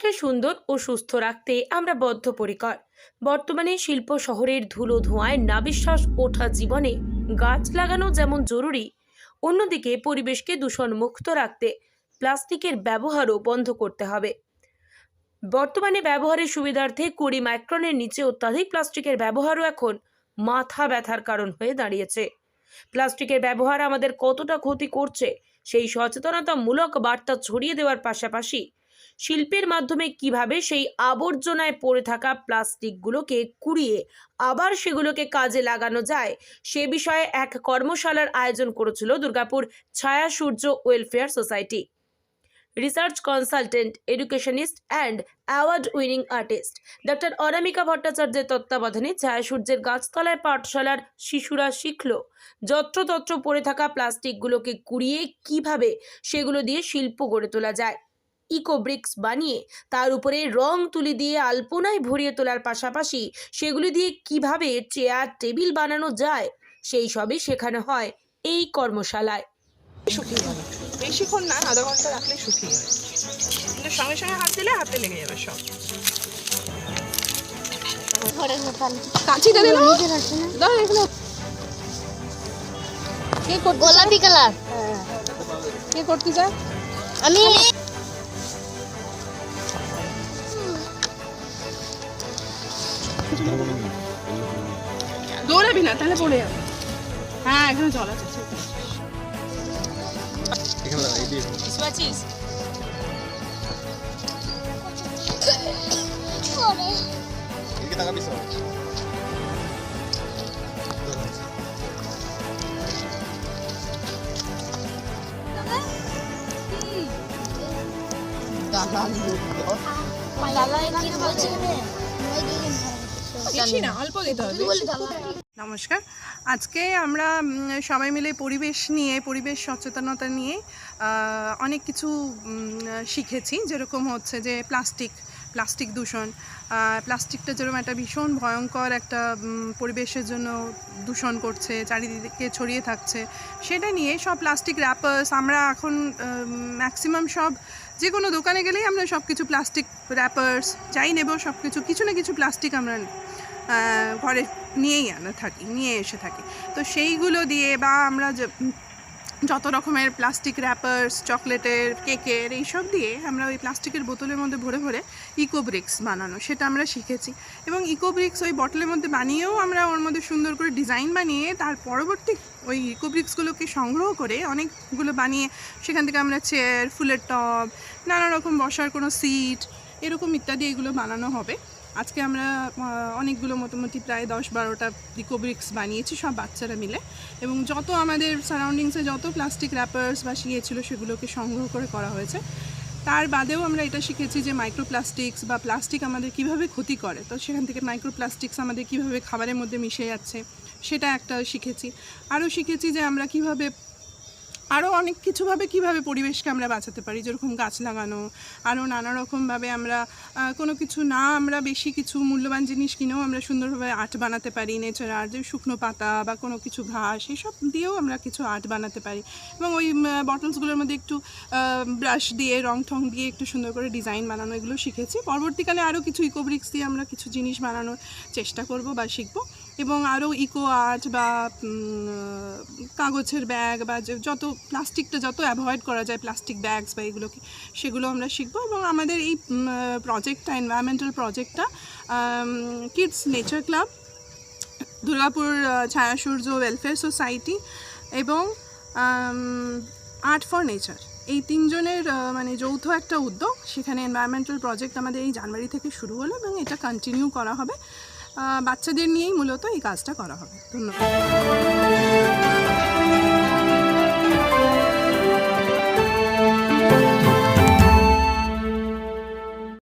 পরিবেশকে সুন্দর ও সুস্থ রাখতে আমরা বদ্ধপরিকর। বর্তমানে শিল্প শহরের ধুলো ধোঁয়ায় নাবিশ্বাস ওঠা জীবনে গাছ লাগানো যেমন জরুরি, অন্যদিকে পরিবেশকে দূষণমুক্ত রাখতে প্লাস্টিকের ব্যবহারও বন্ধ করতে হবে। বর্তমানে ব্যবহারের সুবিধার্থে 20 মাইক্রনের নিচে অত্যাধিক প্লাস্টিকের ব্যবহারও এখন মাথা ব্যথার কারণ হয়ে দাঁড়িয়েছে। প্লাস্টিকের ব্যবহার আমাদের কতটা ক্ষতি করছে সেই সচেতনতামূলক বার্তা ছড়িয়ে দেওয়ার পাশাপাশি শিল্পের মাধ্যমে কিভাবে সেই আবর্জনায় পড়ে থাকা প্লাস্টিকগুলোকে কুড়িয়ে আবার সেগুলোকে কাজে লাগানো যায় সে বিষয়ে এক কর্মশালার আয়োজন করেছিল Durgapur Chhaya Surya welfare society. Research consultant, educationist and award winning artist doctor Anamika ভট্টাচার্যের তত্ত্বাবধানে ছায়া সূর্যের গাছতলায় পাঠশালার শিশুরা শিখল যত্রতত্র পড়ে থাকা প্লাস্টিকগুলোকে কুড়িয়ে কিভাবে সেগুলো দিয়ে শিল্প গড়ে তোলা যায়। ইকো ব্রিক্স বানিয়ে তার উপরে রং তুলি দিয়ে আলপনায় ভরিয়ে তোলার পাশাপাশি সেগুলি দিয়ে কিভাবে চেয়ার টেবিল বানানো যায় সেই সবই শেখানো হয় এই কর্মশালায়। শুকিয়ে যাবে, বেশিক্ষণ না, আধা ঘন্টা রাখলে শুকিয়ে যাবে, কিন্তু সঙ্গে সঙ্গে হাত দিলে হাতে লেগে যাবে সব। কাঁচিটা দিলো দাও এগুলো। কে করতে গোলাপি কালার? কে করতে যায়? আমি। দৌড়াবি না, তাহলে পড়ে যাবে। হ্যাঁ, এখানে জল আছে। নমস্কার, আজকে আমরা সবাই মিলে পরিবেশ সচেতনতা নিয়ে অনেক কিছু শিখেছি। যেরকম হচ্ছে যে প্লাস্টিক দূষণ, প্লাস্টিকটা যেরকম একটা ভীষণ ভয়ঙ্কর একটা পরিবেশের জন্য দূষণ করছে, চারিদিকে ছড়িয়ে থাকছে, সেটা নিয়ে সব প্লাস্টিক র্যাপার্স আমরা এখন ম্যাক্সিমাম সব যে কোনো দোকানে গেলেই আমরা সব কিছু প্লাস্টিক র্যাপার্স যাই নেব, সব কিছু না কিছু প্লাস্টিক আমরা ঘরে নিয়ে এসে থাকি। তো সেইগুলো দিয়ে বা আমরা যত রকমের প্লাস্টিক র্যাপার্স, চকলেটের, কেকের, এইসব দিয়ে আমরা ওই প্লাস্টিকের বোতলের মধ্যে ভরে ভরে ইকো ব্রিক্স বানানো, সেটা আমরা শিখেছি। এবং ইকো ব্রিক্স ওই বটলের মধ্যে বানিয়েও আমরা ওর মধ্যে সুন্দর করে ডিজাইন বানিয়ে তার পরবর্তী ওই ইকো ব্রিক্সগুলোকে সংগ্রহ করে অনেকগুলো বানিয়ে সেখান থেকে আমরা চেয়ার, ফুলের টব, নানা রকম বসার কোনো সিট, এরকম ইত্যাদি এগুলো বানানো হবে। আজকে আমরা অনেকগুলো মোটামুটি প্রায় 10-12টা ইকো ব্রিক্স বানিয়েছি সব বাচ্চারা মিলে, এবং যত আমাদের সারাউন্ডিংসে যত প্লাস্টিক র্যাপার্স বা ছিল সেগুলোকে সংগ্রহ করে করা হয়েছে। তার বাদেও আমরা এটা শিখেছি যে মাইক্রোপ্লাস্টিক্স বা প্লাস্টিক আমাদের কিভাবে ক্ষতি করে, তো সেখান থেকে মাইক্রোপ্লাস্টিক্স আমাদের কিভাবে খাবারের মধ্যে মিশে যাচ্ছে সেটা একটা শিখেছি। আরও শিখেছি যে আমরা আরও অনেক কিছুভাবে কীভাবে পরিবেশকে আমরা বাঁচাতে পারি, যেরকম গাছ লাগানো, আরও নানা রকমভাবে আমরা কোনো কিছু না, আমরা বেশি কিছু মূল্যবান জিনিস কিনেও আমরা সুন্দরভাবে আর্ট বানাতে পারি, নেচার আর্ট, যে শুকনো পাতা বা কোনো কিছু ঘাস, এইসব দিয়েও আমরা কিছু আর্ট বানাতে পারি। এবং ওই বটলসগুলোর মধ্যে একটু ব্রাশ দিয়ে, রং ঠং দিয়ে একটু সুন্দর করে ডিজাইন বানানো, এগুলো শিখেছি। পরবর্তীকালে আরও কিছু ইকো ব্রিক্স দিয়ে আমরা কিছু জিনিস বানানোর চেষ্টা করব বা শিখব, এবং আরও ইকো আর্ট বা কাগজের ব্যাগ বা যত প্লাস্টিকটা যত অ্যাভয়েড করা যায়, প্লাস্টিক ব্যাগস বা এগুলোকে, সেগুলো আমরা শিখব। এবং আমাদের এই প্রজেক্টটা, এনভায়রনমেন্টাল প্রজেক্টটা kids nature club, Durgapur Chhaya Surya welfare society এবং আর্ট ফর নেচার, এই তিনজনের মানে যৌথ একটা উদ্যোগ। সেখানে এনভায়রনমেন্টাল প্রজেক্ট আমাদের এই জানুয়ারি থেকে শুরু হলো এবং এটা কন্টিনিউ করা হবে। বাচ্চাদের নিয়েই মূলত এই কাজটা করা হবে। ধন্যবাদ।